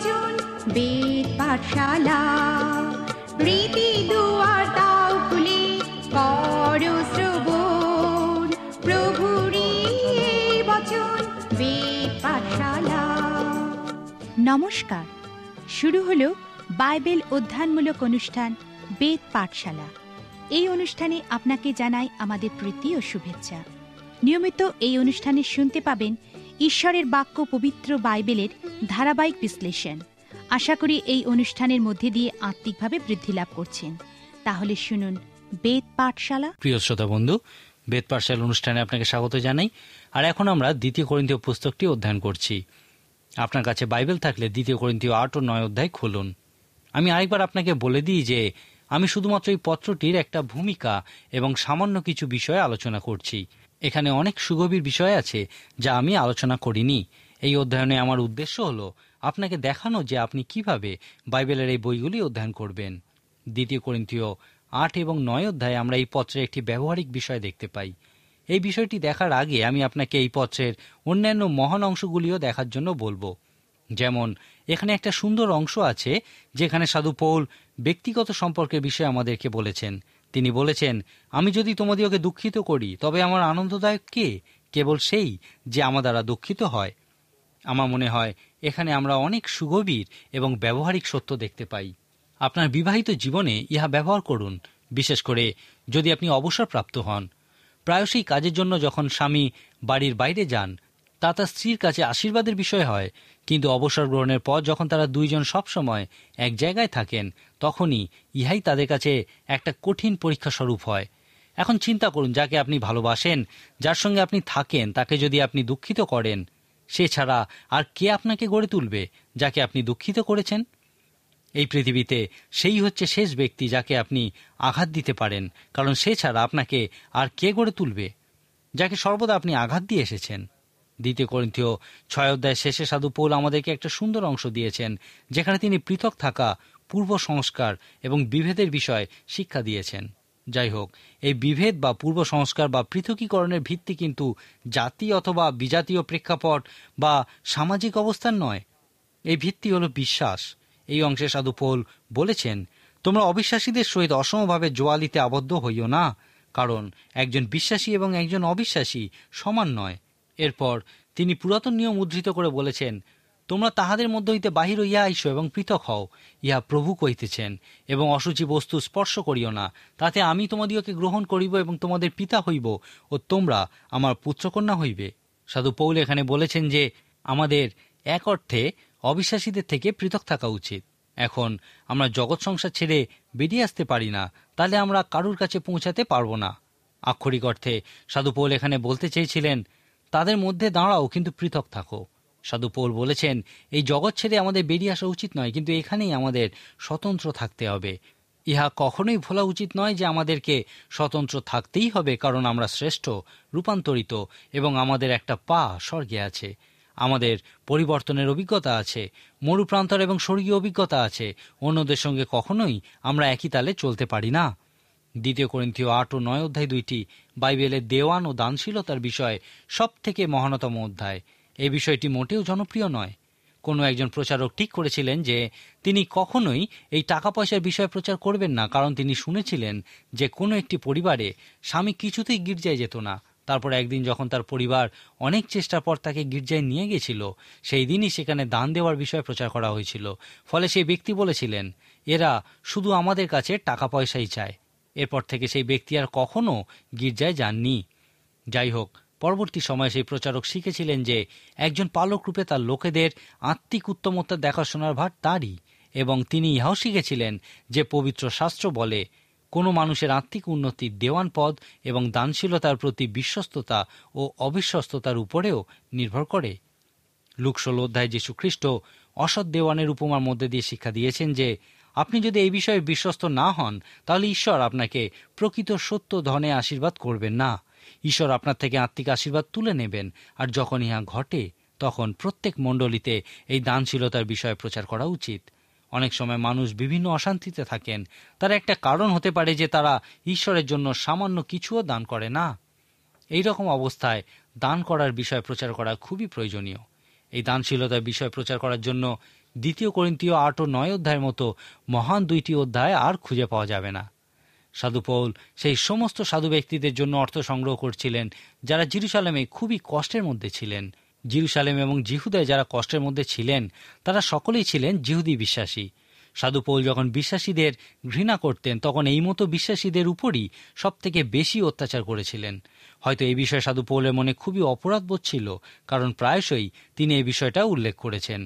বচন বেদ পাঠশালা। রীতি দুয়ার দাও খুলে করো শ্রবণ, প্রভুরই বচন বেদ পাঠশালা। নমস্কার, শুরু হলো বাইবেল অধ্যয়নমূলক অনুষ্ঠান বেদ পাঠশালা। এই অনুষ্ঠানে আপনাকে জানাই আমাদের প্রীতি ও শুভেচ্ছা। নিয়মিত এই অনুষ্ঠানে শুনতে পাবেন ঈশ্বরের বাক্য, পবিত্র বাইবেলের ধারাবাহিক বিশ্লেষণ। আশা করি এই অনুষ্ঠানের মধ্যে দিয়ে আত্মিকভাবে বৃদ্ধি লাভ করছেন। তাহলে শুনুন বেদ পাঠশালা। প্রিয় শ্রোতা বন্ধু, বেদ পাঠশালা অনুষ্ঠানে আপনাকে স্বাগত জানাই। আর এখন আমরা 2 করিন্থীয় পুস্তকটি অধ্যয়ন করছি। আপনার কাছে বাইবেল থাকলে 2 করিন্থীয় 8 ও 9 অধ্যায় খুলুন। আমি আরেকবার আপনাকে বলে দিই যে আমি শুধুমাত্র এই পত্রটির একটা ভূমিকা এবং সামান্য কিছু বিষয়ে আলোচনা করছি। এখানে অনেক সুগভীর বিষয় আছে যা আমি আলোচনা করিনি। এই অধ্যয়নে আমার উদ্দেশ্য হলো আপনাকে দেখানো যে আপনি কিভাবে বাইবেলের এই বইগুলি অধ্যয়ন করবেন। 2 করিন্থীয় 8 এবং 9 অধ্যায়ে আমরা এই পত্রের একটি ব্যবহারিক বিষয় দেখতে পাই। এই বিষয়টি দেখার আগে আমি আপনাকে এই পত্রের অন্যান্য মহান অংশগুলিও দেখার জন্য বলবো। যেমন এখানে একটা সুন্দর অংশ আছে যেখানে সাধু পৌল ব্যক্তিগত সম্পর্কের বিষয়ে আমাদেরকে বলেছেন। তিনি বলেছেন, আমি যদি তোমাদিওকে দুঃখিত করি তবে আমার আনন্দদায়ক কে? কেবল সেই যে আমার দ্বারা দুঃখিত হয়। আমার মনে হয় এখানে আমরা অনেক সুগভীর এবং ব্যবহারিক সত্য দেখতে পাই। আপনার বিবাহিত জীবনে ইহা ব্যবহার করুন, বিশেষ করে যদি আপনি অবসরপ্রাপ্ত হন। প্রায়শই কাজের জন্য যখন স্বামী বাড়ির বাইরে যান তা তার স্ত্রীর কাছে আশীর্বাদের বিষয় হয়, কিন্তু অবসর গ্রহণের পর যখন তারা দুইজন সবসময় এক জায়গায় থাকেন তখনই ইহাই তাদের কাছে একটা কঠিন পরীক্ষা স্বরূপ হয়। এখন চিন্তা করুন, যাকে আপনি ভালোবাসেন, যার সঙ্গে আপনি থাকেন, তাকে যদি আপনি দুঃখিত করেন, সে ছাড়া আর কে আপনাকে গড়ে তুলবে যাকে আপনি দুঃখিত করেছেন? এই পৃথিবীতে সেই হচ্ছে শেষ ব্যক্তি যাকে আপনি আঘাত দিতে পারেন, কারণ সে ছাড়া আপনাকে আর কে গড়ে তুলবে, যাকে সর্বদা আপনি আঘাত দিয়ে এসেছেন। 2 করিন্থীয় 6 অধ্যায় শেষে সাধু পৌল আমাদেরকে একটা সুন্দর অংশ দিয়েছেন যেখানে তিনি পৃথক থাকা, পূর্ব সংস্কার এবং বিভেদের বিষয় শিক্ষা দিয়েছেন। যাই হোক, এই বিভেদ বা পূর্ব সংস্কার বা পৃথকীকরণের ভিত্তি কিন্তু জাতি অথবা বিজাতীয় প্রেক্ষাপট বা সামাজিক অবস্থান নয়। এই ভিত্তি হলো বিশ্বাস। এই অংশে সাধু পৌল বলেছেন, তোমরা অবিশ্বাসীদের সহিত অসমভাবে জোয়ালিতে আবদ্ধ হইও না, কারণ একজন বিশ্বাসী এবং একজন অবিশ্বাসী সমান নয়। এরপর তিনি পুরাতন নিয়ম উদ্ধৃত করে বলেছেন, তোমরা তাহাদের মধ্য হইতে বাহির হইয়া আইসো এবং পৃথক হও, ইহা প্রভু কহিতেছেন, এবং অশুচি বস্তু স্পর্শ করিও না, তাতে আমি তোমাদিওকে গ্রহণ করিব এবং তোমাদের পিতা হইব ও তোমরা আমার পুত্রকন্যা হইবে। সাধু পৌল এখানে বলেছেন যে আমাদের এক অর্থে অবিশ্বাসীদের থেকে পৃথক থাকা উচিত। এখন আমরা জগৎ সংসার ছেড়ে বেরিয়ে আসতে পারি না, তাহলে আমরা কারুর কাছে পৌঁছাতে পারবো না। আক্ষরিক অর্থে সাধু পৌল এখানে বলতে চেয়েছিলেন, তাদের মধ্যে দাঁড়াও কিন্তু পৃথক থাকো। সাধু পৌল বলেছেন, এই জগৎ ছেড়ে আমাদের বেরিয়ে আসা উচিত নয়, কিন্তু এখানেই আমাদের স্বতন্ত্র থাকতে হবে। ইহা কখনোই ভোলা উচিত নয় যে আমাদেরকে স্বতন্ত্র থাকতেই হবে কারণ আমরা শ্রেষ্ঠ, রূপান্তরিত এবং আমাদের একটা পা স্বর্গে আছে। আমাদের পরিবর্তনের অভিজ্ঞতা আছে, মরুপ্রান্তর এবং স্বর্গীয় অভিজ্ঞতা আছে। অন্যদের সঙ্গে কখনোই আমরা একই তালে চলতে পারি না। 2 করিন্থীয় 8 ও 9 অধ্যায় দুইটি বাইবেলের দেওয়ান ও দানশীলতার বিষয়ে সব থেকে মহানতম অধ্যায়। এই বিষয়টি মোটেও জনপ্রিয় নয়। কোনো একজন প্রচারক ঠিক করেছিলেন যে তিনি কখনোই এই টাকা পয়সার বিষয়ে প্রচার করবেন না, কারণ তিনি শুনেছিলেন যে কোনো একটি পরিবারে স্বামী কিছুতেই গির্জায় যেত না। তারপর একদিন যখন তার পরিবার অনেক চেষ্টার পর তাকে গির্জায় নিয়ে গেছিল, সেই দিনই সেখানে দান দেওয়ার বিষয়ে প্রচার করা হয়েছিল। ফলে সেই ব্যক্তি বলেছিলেন, এরা শুধু আমাদের কাছে টাকা পয়সাই চায়। এরপর থেকে সেই ব্যক্তি আর কখনো গির্জায় যাননি। যাই হোক, পরবর্তী সময়ে সেই প্রচারক শিখেছিলেন যে একজন পালক রূপে তার লোকেদের আত্মিক উত্তমতা দেখাশোনার ভার তারই, এবং তিনি ইহাও শিখেছিলেন যে পবিত্র শাস্ত্র বলে কোনো মানুষের আত্মিক উন্নতি দেওয়ান পদ এবং দানশীলতার প্রতি বিশ্বস্ততা ও অবিশ্বস্ততার উপরেও নির্ভর করে। লুক 16 অধ্যায়ে যীশু খ্রিস্ট অসৎ দেওয়ানের উপমার মধ্যে দিয়ে শিক্ষা দিয়েছেন যে আপনি যদি এই বিষয়ে বিশ্বস্ত না হন তাহলে ঈশ্বর আপনাকে প্রকৃত সত্য ধনে আশীর্বাদ করবেন না। ঈশ্বর আপনার থেকে আত্মিক আশীর্বাদ তুলে নেবেন। আর যখন ইহা ঘটে তখন প্রত্যেক মণ্ডলীতে এই দানশীলতার বিষয়ে প্রচার করা উচিত। অনেক সময় মানুষ বিভিন্ন অশান্তিতে থাকেন। তার একটা কারণ হতে পারে যে তারা ঈশ্বরের জন্য সামান্য কিছুও দান করে না। এই রকম অবস্থায় দান করার বিষয় প্রচার করা খুবই প্রয়োজনীয়। এই দানশীলতার বিষয় প্রচার করার জন্য দ্বিতীয় করিন্থীয় 8 ও 9 অধ্যায়ের মতো মহান 2টি অধ্যায় আর খুঁজে পাওয়া যাবে না। সাধু পৌল সেই সমস্ত সাধু ব্যক্তিদের জন্য অর্থ সংগ্রহ করছিলেন যারা জেরুজালেমে খুবই কষ্টের মধ্যে ছিলেন। জেরুজালেম এবং জিহুদায় যারা কষ্টের মধ্যে ছিলেন তারা সকলেই ছিলেন জিহুদি বিশ্বাসী। সাধু পৌল যখন বিশ্বাসীদের ঘৃণা করতেন তখন এই মতো বিশ্বাসীদের উপরই সবথেকে বেশি অত্যাচার করেছিলেন। হয়তো এই বিষয়ে সাধু পৌলের মনে খুবই অপরাধবোধ ছিল, কারণ প্রায়শই তিনি এই বিষয়টা উল্লেখ করেছেন।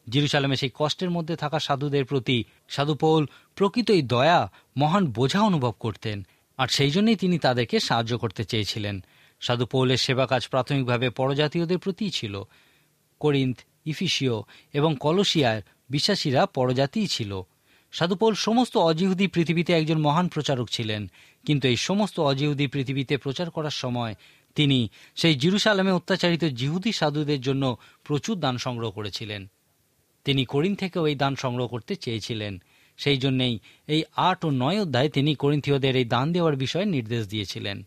জেরুজালেমে সেই কষ্টের মধ্যে থাকা সাধুদের প্রতি সাধু পৌল প্রকৃতই দয়া, মহান বোঝা অনুভব করতেন, আর সেই জন্যই তিনি তাদেরকে সাহায্য করতে চেয়েছিলেন। সাধু পৌলের সেবা কাজ প্রাথমিকভাবে পরজাতীয়দের প্রতিই ছিল। করিন্থ, ইফিসীয় এবং কলসিয়ার বিশ্বাসীরা পরজাতিই ছিল। সাধু পৌল সমস্ত অজিহুদি পৃথিবীতে একজন মহান প্রচারক ছিলেন, কিন্তু এই সমস্ত অজিহুদি পৃথিবীতে প্রচার করার সময় তিনি সেই জেরুজালেমে অত্যাচারিত জিহুদি সাধুদের জন্য প্রচুর দান সংগ্রহ করেছিলেন। তিনি করিন্থ থেকেও এই দান সংগ্রহ করতে চেয়েছিলেন। সেই জন্যেই এই 8 ও 9 অধ্যায় তিনি করিন্থীয়দের এই দান দেওয়ার বিষয়ে নির্দেশ দিয়েছিলেন।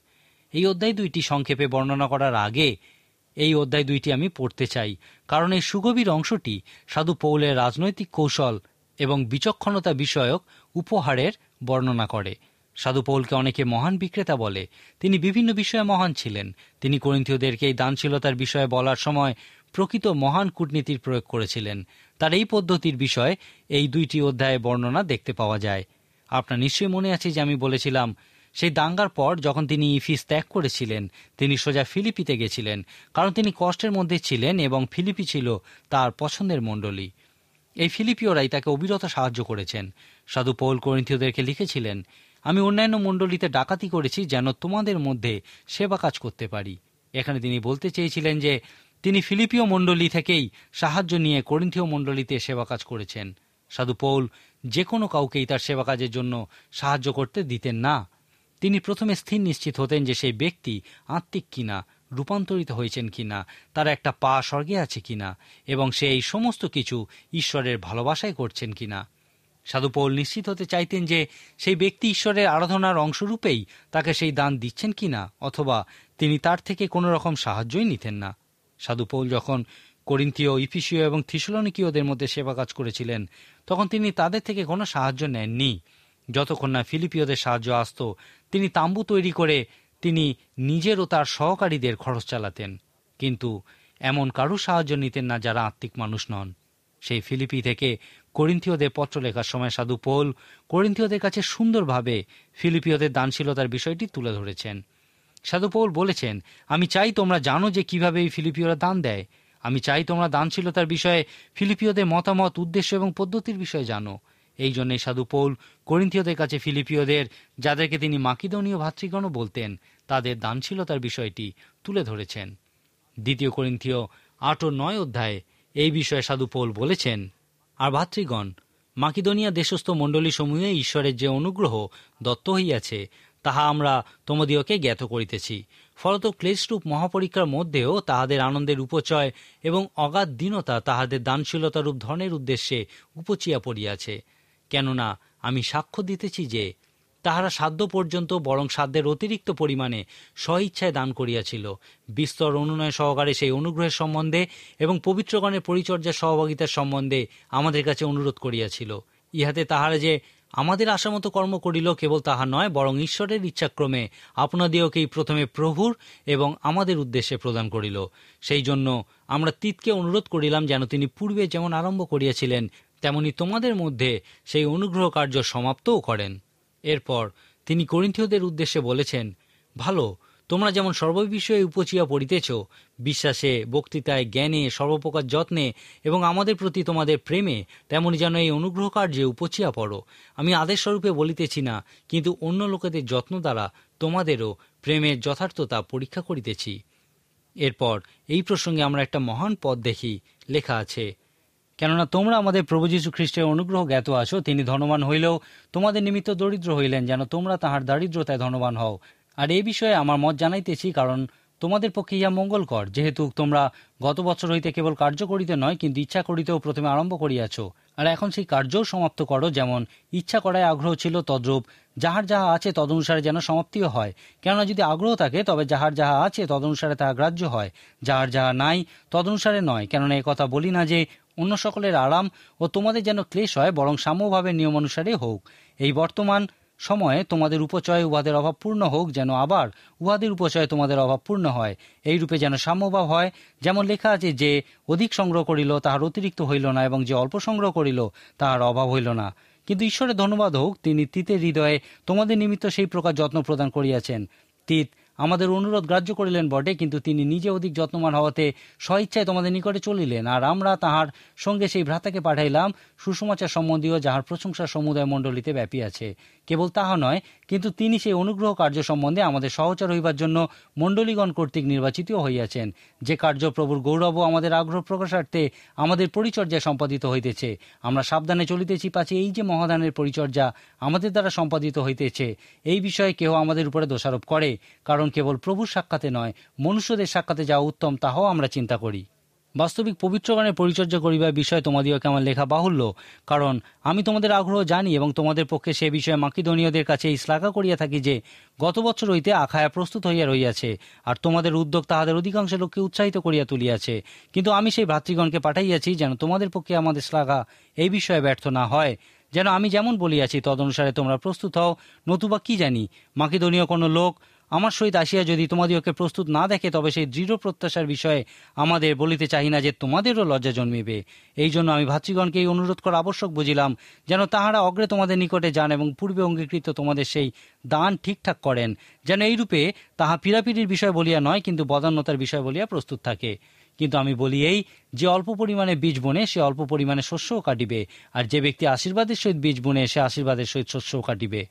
এই অধ্যায় 2টি সংক্ষেপে বর্ণনা করার আগে এই অধ্যায় 2টি আমি পড়তে চাই, কারণ এই সুগভীর অংশটি সাধু পৌলের রাজনৈতিক কৌশল এবং বিচক্ষণতা বিষয়ক উপহারের বর্ণনা করে। সাধু পৌলকে অনেকে মহান বিক্রেতা বলে। তিনি বিভিন্ন বিষয়ে মহান ছিলেন। তিনি করিন্থীয়দেরকে এই দানশীলতার বিষয়ে বলার সময় প্রকৃত মহান কূটনীতির প্রয়োগ করেছিলেন। তার এই পদ্ধতির বিষয়ে এই 2টি অধ্যায়ে বর্ণনা দেখতে পাওয়া যায়। আপনার নিশ্চয়ই মনে আছে যে আমি বলেছিলাম সেই দাঙ্গার পর যখন তিনি ইফিস ত্যাগ করেছিলেন তিনি সোজা ফিলিপিতে গেছিলেন, কারণ তিনি কষ্টের মধ্যে ছিলেন এবং ফিলিপি ছিল তার পছন্দের মণ্ডলী। এই ফিলিপিওরাই তাকে অবিরত সাহায্য করেছেন। সাধু পৌল করিন্থীয়দেরকে লিখেছিলেন, আমি অন্যান্য মণ্ডলীতে ডাকাতি করেছি যেন তোমাদের মধ্যে সেবা কাজ করতে পারি। এখানে তিনি বলতে চেয়েছিলেন যে তিনি ফিলিপিও মণ্ডলী থেকেই সাহায্য নিয়ে করিন্থীয় মণ্ডলীতে সেবা কাজ করেছেন। সাধু পৌল যে কোনো কাউকেই তার সেবা কাজের জন্য সাহায্য করতে দিতেন না। তিনি প্রথমে স্থির নিশ্চিত হতেন যে সেই ব্যক্তি আত্মিক কিনা, রূপান্তরিত হয়েছেন কিনা, তার একটা পা স্বর্গে আছে কিনা, এবং সে এই সমস্ত কিছু ঈশ্বরের ভালোবাসায় করছেন কিনা। সাধু পৌল নিশ্চিত হতে চাইতেন যে সেই ব্যক্তি ঈশ্বরের আরাধনার অংশরূপেই তাকে সেই দান দিচ্ছেন কিনা, অথবা তিনি তার থেকে কোনো রকম সাহায্যই নিতেন না। সাধু পৌল যখন করিন্থীয়, ইফিসীয় এবং থিসলনিকীয়দের মধ্যে সেবা কাজ করেছিলেন তখন তিনি তাদের থেকে কোনো সাহায্য নেননি। যতক্ষণ না ফিলিপিওদের সাহায্য আসত তিনি তাম্বু তৈরি করে তিনি নিজের ও তার সহকারীদের খরচ চালাতেন, কিন্তু এমন কারো সাহায্য নিতেন না যারা আত্মিক মানুষ নন। সেই ফিলিপি থেকে করিন্থীয়দের পত্র লেখার সময় সাধু পৌল করিন্থীয়দের কাছে সুন্দরভাবে ফিলিপিওদের দানশীলতার বিষয়টি তুলে ধরেছেন। সাধু পৌল বলেছেন, আমি চাই তোমরা জানো যে কিভাবে এই ফিলিপিওরা দান দেয়। আমি চাই তোমরা দানশীলতার বিষয়ে ফিলিপিওদের মতামত, উদ্দেশ্য এবং পদ্ধতির বিষয়ে জানো। এই জন্যই সাধু পৌল করিন্থীয়দের কাছে ফিলিপিওদের, যাদেরকে তিনি মাকিদনীয় ভাতৃগণও বলতেন, তাদের দানশীলতার বিষয়টি তুলে ধরেছেন। 2 করিন্থীয় 8 ও 9 অধ্যায়ে এই বিষয়ে সাধু পৌল বলেছেন, আর ভাতৃগণ, মাকিদনিয়া দেশস্থ মণ্ডলী সমূহে ঈশ্বরের যে অনুগ্রহ দত্ত হইয়াছে তাহা আমরা তোমাদিওকে জ্ঞাত করিতেছি। ফলত ক্লেশরূপ মহাপরীক্ষার মধ্যেও তাহাদের আনন্দের উপচয় এবং অগাধ দীনতা তাহাদের দানশীলতারূপ ধনের উদ্দেশ্যে উপচিয়া পড়িয়াছে। কেননা আমি সাক্ষ্য দিতেছি যে তাহারা সাধ্য পর্যন্ত বরং সাধ্যের অতিরিক্ত পরিমাণে স্বইচ্ছায় দান করিয়াছিল। বিস্তর অনুনয় সহকারে সেই অনুগ্রহের সম্বন্ধে এবং পবিত্রগণের পরিচর্যার সহভাগিতার সম্বন্ধে আমাদের কাছে অনুরোধ করিয়াছিল। ইহাতে তাহারা যে আমাদের আশামতো কর্ম করিল কেবল তাহা নয়, বরং ঈশ্বরের ইচ্ছাক্রমে আপনাদিওকেই প্রথমে প্রভুর এবং আমাদের উদ্দেশ্যে প্রদান করিল। সেই জন্য আমরা তিতকে অনুরোধ করিলাম যেন তিনি পূর্বে যেমন আরম্ভ করিয়াছিলেন তেমনি তোমাদের মধ্যে সেই অনুগ্রহ কার্য সমাপ্তও করেন। এরপর তিনি করিন্থীয়দের উদ্দেশ্যে বলেছেন, ভালো, তোমরা যেমন সর্ববিষয়ে উপচিয়া পড়িতেছ, বিশ্বাসে, বক্তৃতায়, জ্ঞানে, সর্বপ্রকার যত্নে এবং আমাদের প্রতি তোমাদের প্রেমে, তেমনি যেন এই অনুগ্রহ কার্যে উপচিয়া পড়ো। আমি আদেশস্বরূপে বলিতেছি না, কিন্তু অন্য লোকেদের যত্ন দ্বারা তোমাদেরও প্রেমের যথার্থতা পরীক্ষা করিতেছি। এরপর এই প্রসঙ্গে আমরা একটা মহান পদ দেখি, লেখা আছে, কেননা তোমরা আমাদের প্রভু যীশু খ্রিস্টের অনুগ্রহ জ্ঞাত আছো। তিনি ধনবান হইলেও তোমাদের নিমিত্ত দরিদ্র হইলেন, যেন তোমরা তাহার দারিদ্রতায় ধনবান হও। আর এই বিষয়ে আমার মত জানাইতেছি, কারণ তোমাদের পক্ষে ইহা মঙ্গলকর, যেহেতু তোমরা গত বছর হইতে কেবল কার্য করিতে নয়, কিন্তু ইচ্ছা করিতেও প্রথমে আরম্ভ করিয়াছ। আর এখন সেই কার্যও সমাপ্ত করো। যেমন ইচ্ছা করায় আগ্রহ ছিল, তদ্রূপ যাহার যাহা আছে তদনুসারে যেন সমাপ্তিও হয়। কেননা যদি আগ্রহ থাকে তবে যাহার যাহা আছে তদনুসারে তাহা গ্রাহ্য হয়, যাহার যাহা নাই তদনুসারে নয়। কেননা একথা বলি না যে অন্য সকলের আরাম ও তোমাদের যেন ক্লেশ হয়, বরং সাম্যভাবে নিয়ম অনুসারে হোক। এই বর্তমান সময়ে তোমাদের উপচয় উহাদের অভাব পূর্ণ হোক, যেন আবার উহাদের উপচয় তোমাদের অভাব পূর্ণ হয়। এই রূপে যেন সাম্যভাব হয়, যেমন লেখা আছে, যে অধিক সংগ্রহ করিল তাহার অতিরিক্ত হইল না, এবং যে অল্প সংগ্রহ করিল তাহার অভাব হইল না। কিন্তু ঈশ্বরের ধন্যবাদ হোক, তিনি তিতের হৃদয়ে তোমাদের নিমিত্ত সেই প্রকার যত্ন প্রদান করিয়াছেন। তিত আমাদের অনুরোধ গ্রাহ্য করিলেন বটে, কিন্তু তিনি নিজে অধিক যত্নবান হওয়াতে স্বইচ্ছায় তোমাদের নিকটে চলিলেন। আর আমরা তাহার সঙ্গে সেই ভ্রাতাকে পাঠাইলাম, সুসমাচার সম্বন্ধীয়, যাহার প্রশংসা সমুদায় মণ্ডলীতে ব্যাপিয়াছে। কেবল তাহা নয়, কিন্তু তিনি সেই অনুগ্রহ কার্য সম্বন্ধে আমাদের সহচর হইবার জন্য মণ্ডলীগণ কর্তৃক নির্বাচিত হইয়াছেন, যে কার্য প্রভুর গৌরব ও আমাদের আগ্রহ প্রকাশার্থে আমাদের পরিচর্যায় সম্পাদিত হইতেছে। আমরা সাবধানে চলিতেছি, পাছে এই যে মহাদানের পরিচর্যা আমাদের দ্বারা সম্পাদিত হইতেছে, এই বিষয়ে কেহ আমাদের উপরে দোষারোপ করে, কারণ কেবল প্রভুর সাক্ষাতে নয়, মনুষ্যদের সাক্ষাতে যাওয়া উত্তম, তাহাও আমরা চিন্তা করি। বাস্তবিক পবিত্রগণের পরিচর্যা করিবার বিষয়ে তোমাদিওকে আমার লেখা বাহুল্য, কারণ আমি তোমাদের আগ্রহ জানি এবং তোমাদের পক্ষে সে বিষয়ে মাকিদনীয়দের কাছে এই শ্লাঘা করিয়া থাকি যে গত বছর হইতে আখায়া প্রস্তুত হইয়া রহিয়াছে, আর তোমাদের উদ্যোগ তাহাদের অধিকাংশ লোককে উৎসাহিত করিয়া তুলিয়াছে। কিন্তু আমি সেই ভ্রাতৃগণকে পাঠাইয়াছি, যেন তোমাদের পক্ষে আমাদের শ্লাঘা এই বিষয়ে ব্যর্থ না হয়, যেন আমি যেমন বলিয়াছি তদনুসারে তোমরা প্রস্তুত হও। নতুবা কি জানি, মাকিদনীয় কোনো লোক আমার সহিত আসিয়া যদি তোমাদিওকে প্রস্তুত না দেখে, তবে সেই দৃঢ় প্রত্যাশার বিষয়ে আমাদের বলিতে চাহি না যে তোমাদেরও লজ্জা জন্মিবে। এই জন্য আমি ভাতৃগণকে এই অনুরোধ করা আবশ্যক বুঝিলাম, যেন তাহারা অগ্রে তোমাদের নিকটে যান এবং পূর্বে অঙ্গীকৃত তোমাদের সেই দান ঠিকঠাক করেন, যেন এইরূপে তাহা পীড়াপিড়ির বিষয় বলিয়া নয়, কিন্তু বদান্যতার বিষয় বলিয়া প্রস্তুত থাকে। কিন্তু আমি বলি এই, যে অল্প পরিমাণে বীজ বুনে সে অল্প পরিমাণে শস্যও কাটিবে, আর যে ব্যক্তি আশীর্বাদের সহিত বীজ বুনে সে আশীর্বাদের সহিত শস্যও কাটিবে।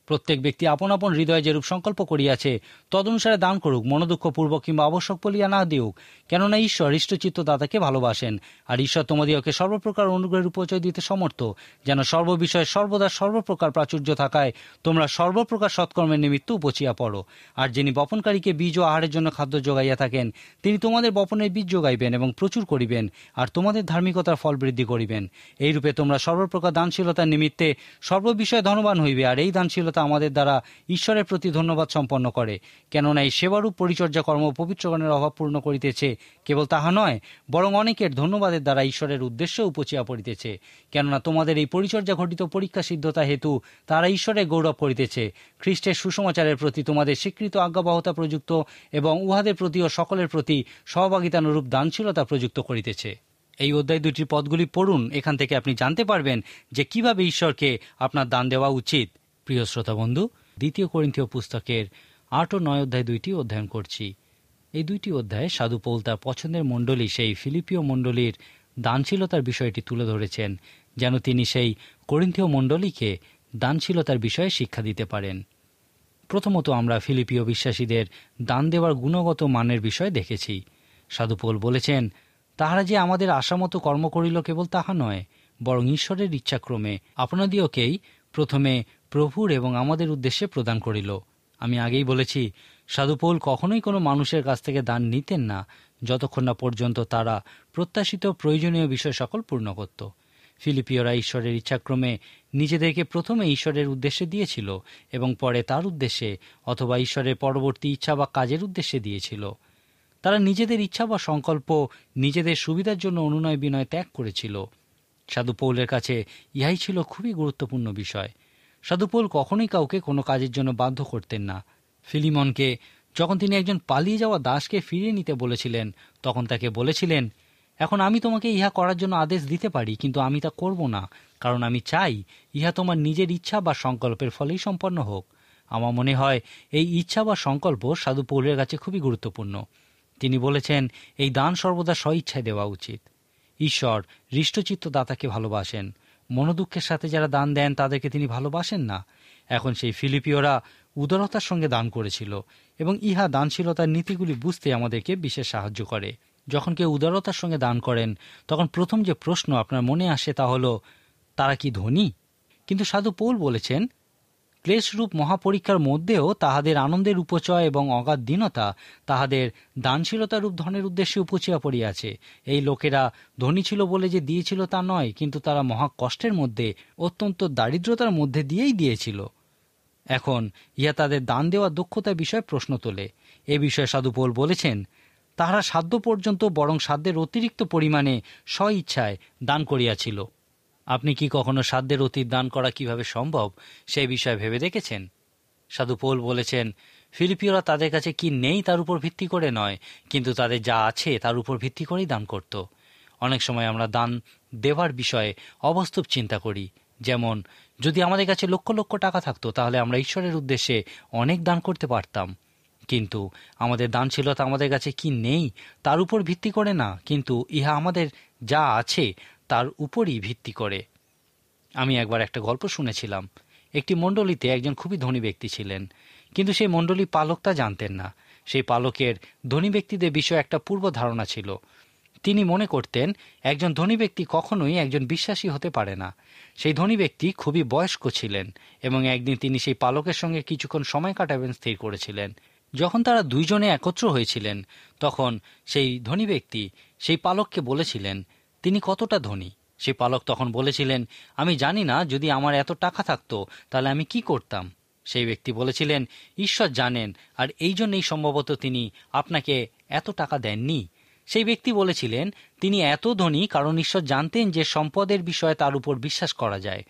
প্রত্যেক ব্যক্তি আপন আপন হৃদয়ে যেরূপ সংকল্প করিয়াছে তদনুসারে দান করুক, মনোদুঃখপূর্বক কিংবা আবশ্যক বলিয়া না দিউক, কেননা ঈশ্বর হৃষ্টচিত্ত দাতাকে ভালোবাসেন। আর ঈশ্বর তোমাদিওকে সর্বপ্রকার অনুগ্রহের উপচয় দিতে সমর্থ, যেন সর্ববিষয়ে সর্বদা সর্বপ্রকার প্রাচুর্য থাকায় তোমরা সর্বপ্রকার সৎকর্মের নিমিত্ত উপচিয়া পড়ো। আর যিনি বপনকারীকে বীজ ও আহারের জন্য খাদ্য যোগাইয়া থাকেন, তিনি তোমাদের বপনের বীজ যোগাইবেন এবং প্রচুর করিবেন, আর তোমাদের ধার্মিকতার ফল বৃদ্ধি করিবেন। এইরূপে তোমরা সর্বপ্রকার দানশীলতার নিমিত্তে সর্ববিষয়ে ধনবান হইবে। আর এই দানশীলতা আমাদের দ্বারা ঈশ্বরের প্রতি ধন্যবাদ সম্পন্ন করে, কেননা এই সেবারূপ পরিচর্যা কর্ম পবিত্রগণের অভাব পূর্ণ করিতেছে। কেবল তাহা নয়, বরং অনেকের ধন্যবাদের দ্বারা ঈশ্বরের উদ্দেশ্য উপচিয়া পড়িতেছে, কেননা তোমাদের এই পরিচর্যা ঘটিত পরীক্ষা সিদ্ধতা হেতু তারা ঈশ্বরের গৌরব করিতেছে। খ্রিস্টের সুসমাচারের প্রতি তোমাদের স্বীকৃত আজ্ঞাবহতা প্রযুক্ত এবং উহাদের প্রতি ও সকলের প্রতি সহভাগিতানুরূপ দানশীলতা প্রযুক্ত করিতেছে। এই অধ্যায় দুটির পদগুলি পড়ুন, এখান থেকে আপনি জানতে পারবেন যে কিভাবে ঈশ্বরকে আপনার দান দেওয়া উচিত। প্রিয় শ্রোতা বন্ধু, 2 করিন্থীয় পুস্তকের 8 ও 9 অধ্যায় দুইটি অধ্যয়ন করছি। এই দুইটি অধ্যায়ে সাধু পৌল তার পছন্দের মণ্ডলী সেই ফিলিপীয় মণ্ডলীর দানশীলতার বিষয়টি তুলে ধরেছেন, যেন তিনি সেই করিন্থীয় মণ্ডলীকে দানশীলতার বিষয়ে শিক্ষা দিতে পারেন। প্রথমত আমরা ফিলিপীয় বিশ্বাসীদের দান দেওয়ার গুণগত মানের বিষয় দেখেছি। সাধু পৌল বলেছেন, তাহারা যে আমাদের আশামতো কর্ম করিল কেবল তাহা নয়, বরং ঈশ্বরের ইচ্ছাক্রমে আপনাদিওকেই প্রথমে প্রভুর এবং আমাদের উদ্দেশ্যে প্রদান করিল। আমি আগেই বলেছি, সাধু পৌল কখনোই কোনো মানুষের কাছ থেকে দান নিতেন না, যতক্ষণ না পর্যন্ত তারা প্রত্যাশিত প্রয়োজনীয় বিষয় সকল পূর্ণ করত। ফিলিপীয়রা ঈশ্বরের ইচ্ছাক্রমে নিজেদেরকে প্রথমে ঈশ্বরের উদ্দেশ্যে দিয়েছিল এবং পরে তার উদ্দেশ্যে অথবা ঈশ্বরের পরবর্তী ইচ্ছা বা কাজের উদ্দেশ্যে দিয়েছিল। তারা নিজেদের ইচ্ছা বা সংকল্প নিজেদের সুবিধার জন্য অনুনয় বিনয় ত্যাগ করেছিল। সাধু পৌলের কাছে ইহাই ছিল খুবই গুরুত্বপূর্ণ বিষয়। সাধু পৌল কখনোই কাউকে কোনো কাজের জন্য বাধ্য করতেন না। ফিলিমনকে যখন তিনি একজন পালিয়ে যাওয়া দাসকে ফিরিয়ে নিতে বলেছিলেন, তখন তাকে বলেছিলেন, এখন আমি তোমাকে ইহা করার জন্য আদেশ দিতে পারি, কিন্তু আমি তা করব না, কারণ আমি চাই ইহা তোমার নিজের ইচ্ছা বা সংকল্পের ফলেই সম্পন্ন হোক। আমার মনে হয় এই ইচ্ছা বা সংকল্প সাধু পৌলের কাছে খুবই গুরুত্বপূর্ণ। তিনি বলেছেন, এই দান সর্বদা স্বইচ্ছায় দেওয়া উচিত। ঈশ্বর হৃষ্টচিত্ত দাতাকে ভালোবাসেন। মনোদুঃখের সাথে যারা দান দেন তাদেরকে তিনি ভালোবাসেন না। এখন সেই ফিলিপীয়রা উদারতার সঙ্গে দান করেছিল এবং ইহা দানশীলতার নীতিগুলি বুঝতে আমাদেরকে বিশেষ সাহায্য করে। যখন কেউ উদারতার সঙ্গে দান করেন, তখন প্রথম যে প্রশ্ন আপনার মনে আসে তা হলো, তারা কি ধনী? কিন্তু সাধু পৌল বলেছেন, ক্লেশরূপ মহাপরীক্ষার মধ্যেও তাহাদের আনন্দের উপচয় এবং অগাধ দীনতা তাহাদের দানশীলতারূপ ধনের উদ্দেশ্যে উপচিয়া পড়িয়াছে। এই লোকেরা ধনী ছিল বলে যে দিয়েছিল তা নয়, কিন্তু তারা মহা কষ্টের মধ্যে, অত্যন্ত দারিদ্রতার মধ্যে দিয়েই দিয়েছিল। এখন ইহা তাদের দান দেওয়ার দক্ষতার বিষয়ে প্রশ্ন তোলে। এ বিষয়ে সাধু পৌল বলেছেন, তাহারা সাধ্য পর্যন্ত বরং সাধ্যের অতিরিক্ত পরিমাণে স্বইচ্ছায় দান করিয়াছিল। আপনি কি কখনো সাধ্যের অতীত দান করা কিভাবে সম্ভব সেই বিষয়ে ভেবে দেখেছেন? সাধু পৌল বলেছেন, ফিলিপিওরা তাদের কাছে কি নেই তার উপর ভিত্তি করে নয়, কিন্তু তাদের যা আছে তার উপর ভিত্তি করেই দান করত। অনেক সময় আমরা দান দেওয়ার বিষয়ে অবাস্তব চিন্তা করি। যেমন, যদি আমাদের কাছে লক্ষ লক্ষ টাকা থাকতো তাহলে আমরা ঈশ্বরের উদ্দেশ্যে অনেক দান করতে পারতাম। কিন্তু আমাদের দানশীলতা আমাদের কাছে কি নেই তার উপর ভিত্তি করে না, কিন্তু ইহা আমাদের যা আছে তার উপরই ভিত্তি করে। আমি একবার একটা গল্প শুনেছিলাম। একটি মণ্ডলীতে একজন খুবই ধনী ব্যক্তি ছিলেন, কিন্তু সেই মণ্ডলী পালক তা জানতেন না। সেই পালকের ধনী ব্যক্তিদের বিষয়ে একটা পূর্ব ধারণা ছিল। তিনি মনে করতেন একজন ধনী ব্যক্তি কখনোই একজন বিশ্বাসী হতে পারে না। সেই ধনী ব্যক্তি খুবই বয়স্ক ছিলেন এবং একদিন তিনি সেই পালকের সঙ্গে কিছুক্ষণ সময় কাটাবেন স্থির করেছিলেন। যখন তারা দুইজনে একত্র হয়েছিলেন তখন সেই ধনী ব্যক্তি সেই পালককে বলেছিলেন তিনি কতটা ধনী। সেই পালক তখন বলেছিলেন, আমি জানি না, যদি আমার এত টাকা থাকতো তাহলে আমি কি করতাম। সেই ব্যক্তি বলেছিলেন, ঈশ্বর জানেন, আর এই জন্যই সম্ভবত তিনি আপনাকে এত টাকা দেননি। সেই ব্যক্তি বলেছিলেন তিনি এত ধনী কারণ ঈশ্বর জানতেন যে সম্পদের বিষয়ে তার উপর বিশ্বাস করা যায়।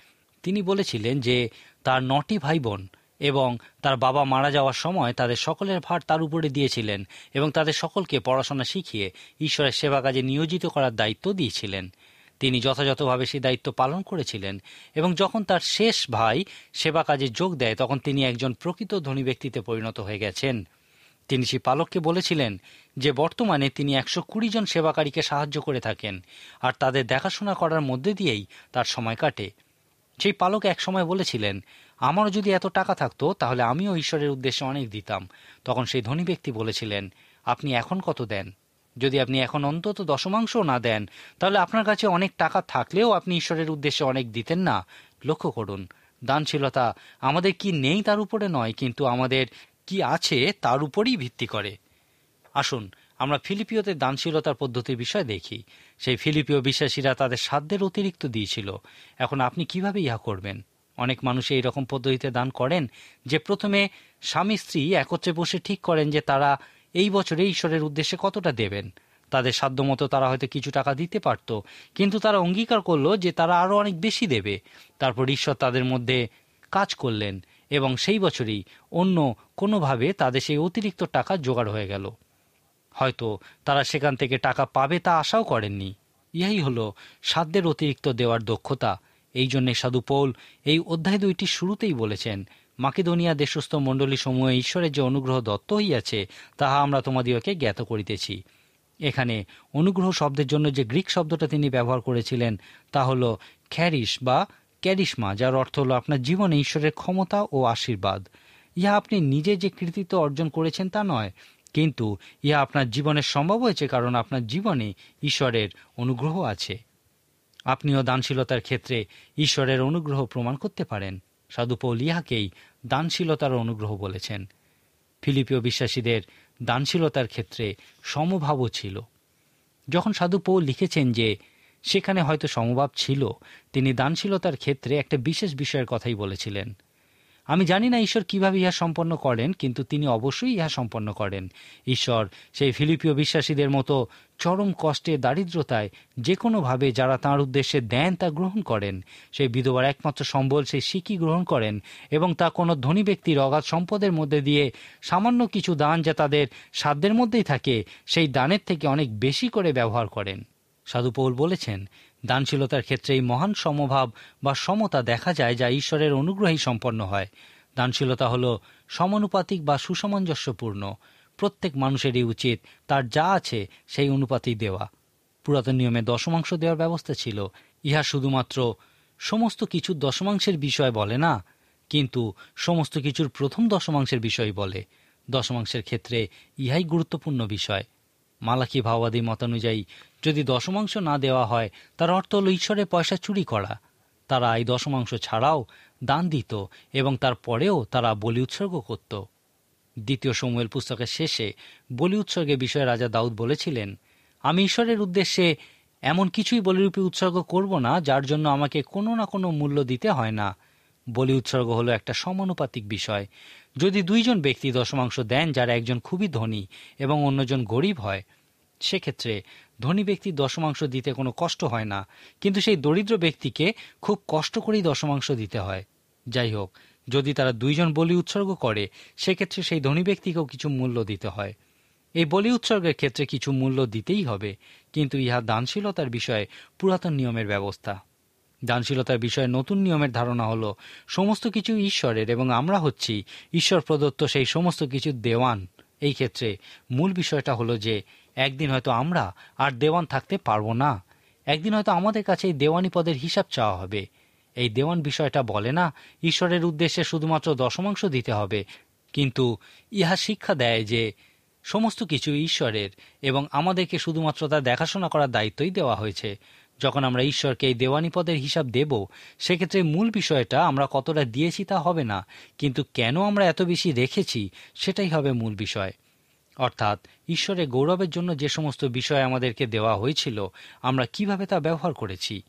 তিনি বলেছিলেন যে তার 9টি ভাই বোন এবং তার বাবা মারা যাওয়ার সময় তাদের সকলের ভার তার উপরে দিয়েছিলেন এবং তাদের সকলকে পড়াশোনা শিখিয়ে ঈশ্বরের সেবা কাজে নিয়োজিত করার দায়িত্ব দিয়েছিলেন। তিনি যথাযথভাবে সেই দায়িত্ব পালন করেছিলেন এবং যখন তার শেষ ভাই সেবা কাজে যোগ দেয় তখন তিনি একজন প্রকৃত ধনী ব্যক্তিতে পরিণত হয়ে গেছেন। তিনি সেই পালককে বলেছিলেন যে বর্তমানে তিনি 120 জন সেবাকারীকে সাহায্য করে থাকেন আর তাদের দেখাশোনা করার মধ্যে দিয়েই তার সময় কাটে। সেই পালক এক সময় বলেছিলেন, আমারও যদি এত টাকা থাকতো তাহলে আমিও ঈশ্বরের উদ্দেশ্যে অনেক দিতাম। তখন সেই ধনী ব্যক্তি বলেছিলেন, আপনি এখন কত দেন? যদি আপনি এখন অন্তত দশমাংশও না দেন তাহলে আপনার কাছে অনেক টাকা থাকলেও আপনি ঈশ্বরের উদ্দেশ্যে অনেক দিতেন না। লক্ষ্য করুন, দানশীলতা আমাদের কি নেই তার উপরে নয়, কিন্তু আমাদের কি আছে তার উপরই ভিত্তি করে। আসুন আমরা ফিলিপিওতে দানশীলতার পদ্ধতির বিষয় দেখি। সেই ফিলিপিও বিশ্বাসীরা তাদের সাধ্যের অতিরিক্ত দিয়েছিল। এখন আপনি কিভাবে ইহা করবেন? অনেক মানুষ এই রকম পদ্ধতিতে দান করেন যে প্রথমে স্বামী স্ত্রী একত্রে বসে ঠিক করেন যে তারা এই বছরে ঈশ্বরের উদ্দেশ্যে কতটা দেবেন। তাদের সাধ্যমতো তারা হয়তো কিছু টাকা দিতে পারত, কিন্তু তারা অঙ্গীকার করলো যে তারা আরও অনেক বেশি দেবে। তারপর ঈশ্বর তাদের মধ্যে কাজ করলেন এবং সেই বছরই অন্য কোনোভাবে তাদের সেই অতিরিক্ত টাকা জোগাড় হয়ে গেল। হয়তো তারা সেখান থেকে টাকা পাবে তা আশাও করেননি। ইহাই হলো সাধ্যের অতিরিক্ত দেওয়ার দক্ষতা। এই জন্যে সাধু পৌল এই অধ্যায় 2টির শুরুতেই বলেছেন, মাকেদোনিয়া দেশস্থ মণ্ডলীসমূহে ঈশ্বরের যে অনুগ্রহ দত্ত হইয়াছে তাহা আমরা তোমাদিগকে জ্ঞাত করিতেছি। এখানে অনুগ্রহ শব্দের জন্য যে গ্রিক শব্দটা তিনি ব্যবহার করেছিলেন তা হল খ্যারিস বা ক্যারিশমা, যার অর্থ হল আপনার জীবনে ঈশ্বরের ক্ষমতা ও আশীর্বাদ। ইহা আপনি নিজে যে কৃতিত্ব অর্জন করেছেন তা নয়, কিন্তু ইহা আপনার জীবনের সম্ভব হয়েছে কারণ আপনার জীবনে ঈশ্বরের অনুগ্রহ আছে। আপনিও দানশীলতার ক্ষেত্রে ঈশ্বরের অনুগ্রহ প্রমাণ করতে পারেন। সাধু পৌল ইহাকেই দানশীলতার অনুগ্রহ বলেছেন। ফিলিপিও বিশ্বাসীদের দানশীলতার ক্ষেত্রে সমভাবও ছিল। যখন সাধু পৌল লিখেছেন যে সেখানে হয়তো সমভাব ছিল, তিনি দানশীলতার ক্ষেত্রে একটা বিশেষ বিষয়ের কথাই বলেছিলেন। আমি জানি না ঈশ্বর কিভাবে ইহা সম্পন্ন করেন, কিন্তু তিনি অবশ্যই ইহা সম্পন্ন করেন। ঈশ্বর সেই ফিলিপিও বিশ্বাসীদের মতো চরম কষ্টে দারিদ্রতায় যে কোনোভাবে যারা তাঁর উদ্দেশ্যে দেন তা গ্রহণ করেন। সেই বিধবার একমাত্র সম্বল সেই সিকি গ্রহণ করেন এবং তা কোনো ধনী ব্যক্তির অগাধ সম্পদের মধ্যে দিয়ে সামান্য কিছু দান যা তাদের সাধ্যের মধ্যেই থাকে সেই দানের থেকে অনেক বেশি করে ব্যবহার করেন। সাধু পৌল বলেছেন, দানশীলতার ক্ষেত্রে এই মহান সমভাব বা সমতা দেখা যায় যা ঈশ্বরের অনুগ্রহেই সম্পন্ন হয়। দানশীলতা হল সমানুপাতিক বা সুসামঞ্জস্যপূর্ণ। প্রত্যেক মানুষেরই উচিত তার যা আছে সেই অনুপাতেই দেওয়া। পুরাতন নিয়মে দশমাংশ দেওয়ার ব্যবস্থা ছিল। ইহা শুধুমাত্র সমস্ত কিছুর দশমাংশের বিষয় বলে না, কিন্তু সমস্ত কিছুর প্রথম দশমাংশের বিষয় বলে। দশমাংশের ক্ষেত্রে ইহাই গুরুত্বপূর্ণ বিষয়। মালাকি ভাওবাদী মতানুযায়ী যদি দশমাংশ না দেওয়া হয় তার অর্থ হল ঈশ্বরের পয়সা চুরি করা। তারা এই দশমাংশ ছাড়াও দান দিত এবং তারপরেও তারা বলি উৎসর্গ করত। 2 শমূয়েল পুস্তকের শেষে বলি উৎসর্গের বিষয়ে রাজা দাউদ বলেছিলেন, আমি ঈশ্বরের উদ্দেশ্যে এমন কিছুই বলিরূপে উৎসর্গ করব না যার জন্য আমাকে কোনো না কোনো মূল্য দিতে হয় না। বলি উৎসর্গ হলো একটা সমানুপাতিক বিষয়। যদি 2 জন ব্যক্তি দশমাংশ দেন, যারা একজন খুবই ধনী এবং অন্যজন গরিব হয়, সেক্ষেত্রে ধনী ব্যক্তির দশমাংশ দিতে কোনো কষ্ট হয় না, কিন্তু সেই দরিদ্র ব্যক্তিকে খুব কষ্ট করেই দশমাংশ দিতে হয়। যাই হোক, যদি তারা দুইজন বলি উৎসর্গ করে, সেক্ষেত্রে সেই ধনী ব্যক্তিকেও কিছু মূল্য দিতে হয়। এই বলি উৎসর্গের ক্ষেত্রে কিছু মূল্য দিতেই হবে, কিন্তু ইহা দানশীলতার বিষয়ে পুরাতন নিয়মের ব্যবস্থা। দানশীলতার বিষয়ে নতুন নিয়মের ধারণা হলো সমস্ত কিছু ঈশ্বরের এবং আমরা হচ্ছি ঈশ্বর প্রদত্ত সেই সমস্ত কিছু দেওয়ান। এই ক্ষেত্রে মূল বিষয়টা হলো যে একদিন হয়তো আমরা আর দেওয়ান থাকতে পারবো না। একদিন হয়তো আমাদের কাছে এই দেওয়ানি পদের হিসাব চাওয়া হবে। এই দেওয়ান বিষয়টা বলে না ঈশ্বরের উদ্দেশ্যে শুধুমাত্র দশমাংশ দিতে হবে, কিন্তু ইহা শিক্ষা দেয় যে সমস্ত কিছু ঈশ্বরের এবং আমাদেরকে শুধুমাত্র তা দেখাশোনা করার দায়িত্বই দেওয়া হয়েছে। যখন আমরা ঈশ্বরকে এই দেওয়ানি পদের হিসাব দেব, সেক্ষেত্রে মূল বিষয়টা আমরা কতটা দিয়েছি তা হবে না, কিন্তু কেন আমরা এত বেশি রেখেছি সেটাই হবে মূল বিষয়। অর্থাৎ ঈশ্বরের গৌরবের জন্য যে সমস্ত বিষয় আমাদেরকে দেওয়া হয়েছিল, আমরা কিভাবে তা ব্যবহার করেছি।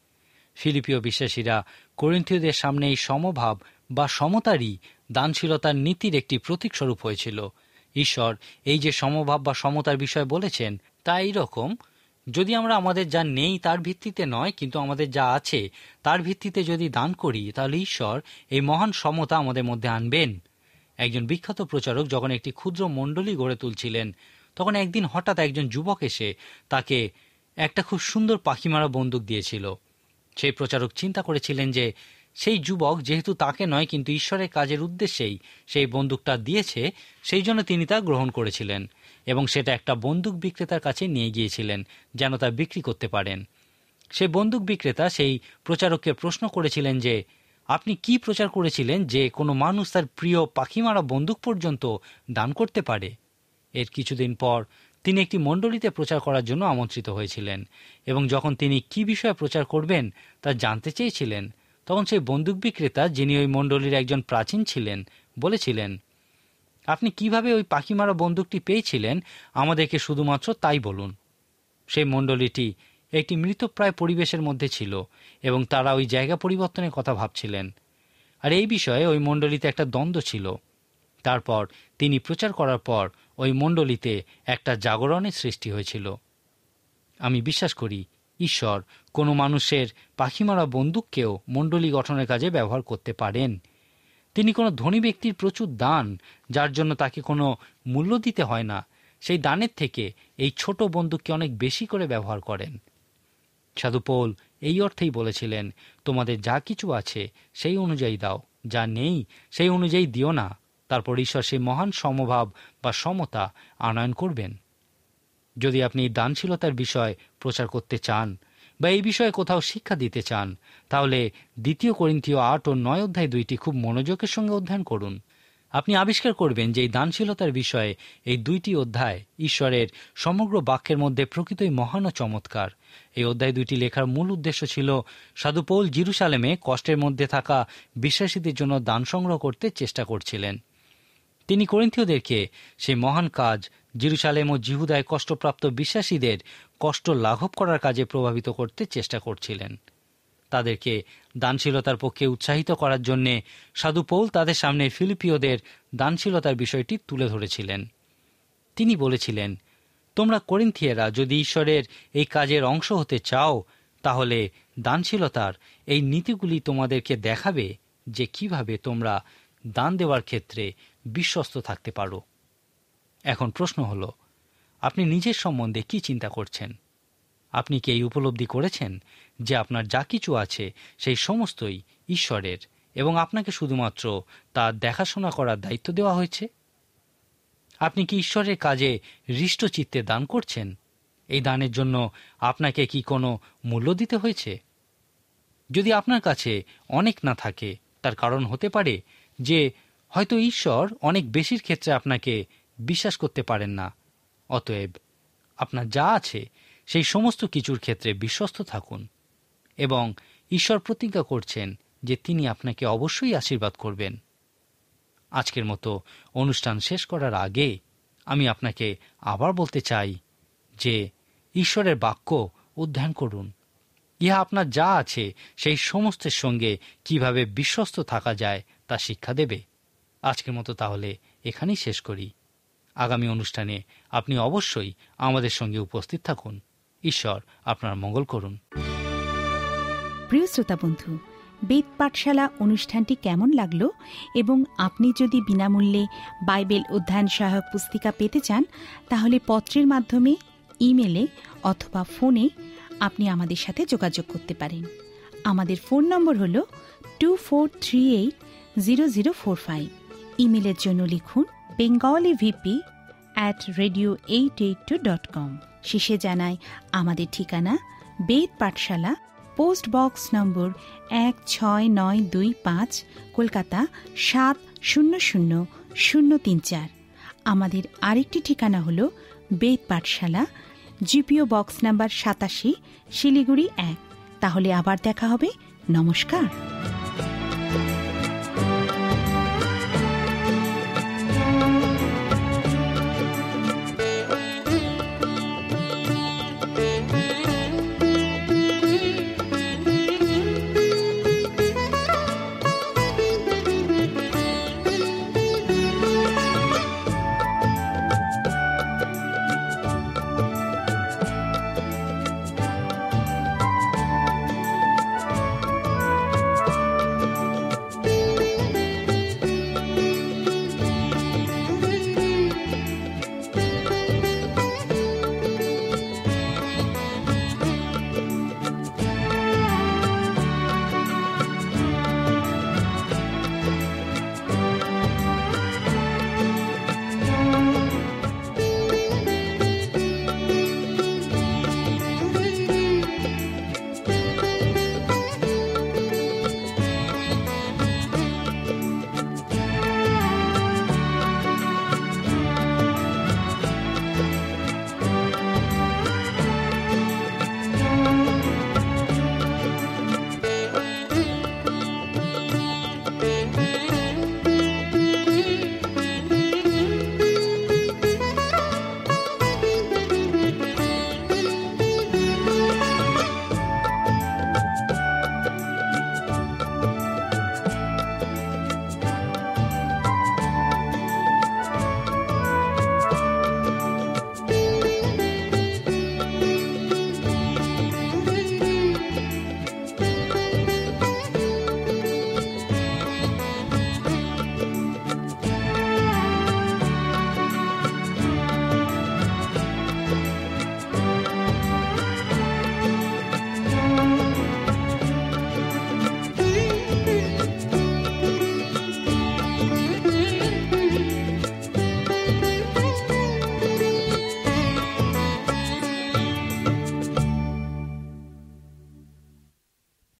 ফিলিপীয় বিশ্বাসীরা করিন্থীয়দের সামনে এই সমভাব বা সমতারই দানশীলতার নীতির একটি প্রতীকস্বরূপ হয়েছিল। ঈশ্বর এই যে সমভাব বা সমতার বিষয় বলেছেন, তা এইরকম, যদি আমরা আমাদের যা নেই তার ভিত্তিতে নয়, কিন্তু আমাদের যা আছে তার ভিত্তিতে যদি দান করি, তাহলে ঈশ্বর এই মহান সমতা আমাদের মধ্যে আনবেন। একজন বিখ্যাত প্রচারক যখন একটি ক্ষুদ্র মণ্ডলী গড়ে তুলছিলেন, তখন একদিন হঠাৎ একজন যুবক এসে তাকে একটা খুব সুন্দর পাখি মারা বন্দুক দিয়েছিল। সেই প্রচারক চিন্তা করেছিলেন যে সেই যুবক যেহেতু তাকে নয় কিন্তু ঈশ্বরের কাজের উদ্দেশ্যেই সেই বন্দুকটা দিয়েছে, সেই জন্য তিনি তা গ্রহণ করেছিলেন এবং সেটা একটা বন্দুক বিক্রেতার কাছে নিয়ে গিয়েছিলেন যেন তা বিক্রি করতে পারেন। সেই বন্দুক বিক্রেতা সেই প্রচারককে প্রশ্ন করেছিলেন যে আপনি কি প্রচার করেছিলেন যে কোনো মানুষ তার প্রিয় পাখি মারা বন্দুক পর্যন্ত দান করতে পারে। এর কিছুদিন পর তিনি একটি মণ্ডলীতে প্রচার করার জন্য আমন্ত্রিত হয়েছিলেন এবং যখন তিনি কি বিষয়ে প্রচার করবেন তা জানতে চেয়েছিলেন, তখন সেই বন্দুক বিক্রেতা, যিনি ওই মণ্ডলীর একজন প্রাচীন ছিলেন, বলেছিলেন, আপনি কিভাবে ওই পাখি মারা বন্দুকটি পেয়েছিলেন আমাদেরকে শুধুমাত্র তাই বলুন। সেই মণ্ডলীটি একটি মৃতপ্রায় পরিবেশের মধ্যে ছিল এবং তারা ওই জায়গা পরিবর্তনের কথা ভাবছিলেন। আর এই বিষয়ে ওই মণ্ডলীতে একটা দ্বন্দ্ব ছিল। তারপর তিনি প্রচার করার পর ওই মণ্ডলীতে একটা জাগরণের সৃষ্টি হয়েছিল। আমি বিশ্বাস করি ঈশ্বর কোনো মানুষের পাখি মারা বন্দুককেও মণ্ডলী গঠনের কাজে ব্যবহার করতে পারেন। তিনি কোনো ধনী ব্যক্তির প্রচুর দান, যার জন্য তাকে কোনো মূল্য দিতে হয় না, সেই দানের থেকে এই ছোট বন্দুককে অনেক বেশি করে ব্যবহার করেন। সাধু পৌল এই অর্থেই বলেছিলেন, তোমাদের যা কিছু আছে সেই অনুযায়ী দাও, যা নেই সেই অনুযায়ী দিও না। তারপর ঈশ্বর সেই মহান সমভাব বা সমতা আনয়ন করবেন। যদি আপনি দানশীলতার বিষয় প্রচার করতে চান বা এই বিষয়ে কোথাও শিক্ষা দিতে চান, তাহলে 2 করিন্থীয় 8 ও 9 অধ্যায় 2টি খুব মনোযোগের সঙ্গে অধ্যয়ন করুন। আপনি আবিষ্কার করবেন যে এই দানশীলতার বিষয়ে এই 2টি অধ্যায় ঈশ্বরের সমগ্র বাক্যের মধ্যে প্রকৃতই মহান ও চমৎকার। এই অধ্যায় 2টি লেখার মূল উদ্দেশ্য ছিল সাধু পৌল জেরুজালেমে কষ্টের মধ্যে থাকা বিশ্বাসীদের জন্য দান সংগ্রহ করতে চেষ্টা করছিলেন। তিনি করিন্থীয়দেরকে সেই মহান কাজ, জেরুজালেম ও জিহুদায় কষ্টপ্রাপ্ত বিশ্বাসীদের কষ্ট লাঘব করার কাজে প্রভাবিত করতে চেষ্টা করছিলেন। তাদেরকে দানশীলতার পক্ষে উৎসাহিত করার জন্যে সাধু পৌল তাদের সামনে ফিলিপীয়দের দানশীলতার বিষয়টি তুলে ধরেছিলেন। তিনি বলেছিলেন, তোমরা করিন্থিয়েরা যদি ঈশ্বরের এই কাজের অংশ হতে চাও, তাহলে দানশীলতার এই নীতিগুলি তোমাদেরকে দেখাবে যে কিভাবে তোমরা দান দেওয়ার ক্ষেত্রে বিশ্বস্ত থাকতে পারো। এখন প্রশ্ন হলো, আপনি নিজের সম্বন্ধে কি চিন্তা করছেন? আপনি কি এই উপলব্ধি করেছেন যে আপনার যা কিছু আছে সেই সমস্তই ঈশ্বরের এবং আপনাকে শুধুমাত্র তা দেখাশোনা করার দায়িত্ব দেওয়া হয়েছে? আপনি কি ঈশ্বরের কাজে হৃষ্টচিত্তে দান করছেন? এই দানের জন্য আপনাকে কি কোনো মূল্য দিতে হয়েছে? যদি আপনার কাছে অনেক না থাকে, তার কারণ হতে পারে যে হয়তো ঈশ্বর অনেক বেশির ক্ষেত্রে আপনাকে বিশ্বাস করতে পারেন না। অতএব আপনার যা আছে সেই সমস্ত কিছুর ক্ষেত্রে বিশ্বস্ত থাকুন এবং ঈশ্বর প্রতিজ্ঞা করছেন যে তিনি আপনাকে অবশ্যই আশীর্বাদ করবেন। আজকের মতো অনুষ্ঠান শেষ করার আগে আমি আপনাকে আবার বলতে চাই যে ঈশ্বরের বাক্য অধ্যয়ন করুন। ইহা আপনার যা আছে সেই সমস্তের সঙ্গে কিভাবে বিশ্বস্ত থাকা যায় তা শিক্ষা দেবে। আজকের মতো তাহলে এখানেই শেষ করি। আগামী অনুষ্ঠানে আপনি অবশ্যই আমাদের সঙ্গে উপস্থিত থাকুন। ঈশ্বর আপনার মঙ্গল করুন। প্রিয় শ্রোতা বন্ধু, বেদ পাঠশালা অনুষ্ঠানটি কেমন লাগলো এবং আপনি যদি বিনামূল্যে বাইবেল অধ্যয়ন সহায়ক পুস্তিকা পেতে চান, তাহলে পত্রের মাধ্যমে, ইমেলে অথবা ফোনে আপনি আমাদের সাথে যোগাযোগ করতে পারেন। আমাদের ফোন নম্বর হল 24380045। ইমেলের জন্য লিখুন bengalivp@radio882.com। শেষে জানাই আমাদের ঠিকানা, বেদ পাঠশালা, পোস্ট বক্স নম্বর 16925, কলকাতা 700034। আমাদের আরেকটি ঠিকানা হল বেদ পাঠশালা, জিপিও বক্স নাম্বার 87, শিলিগুড়ি 1। তাহলে আবার দেখা হবে। নমস্কার।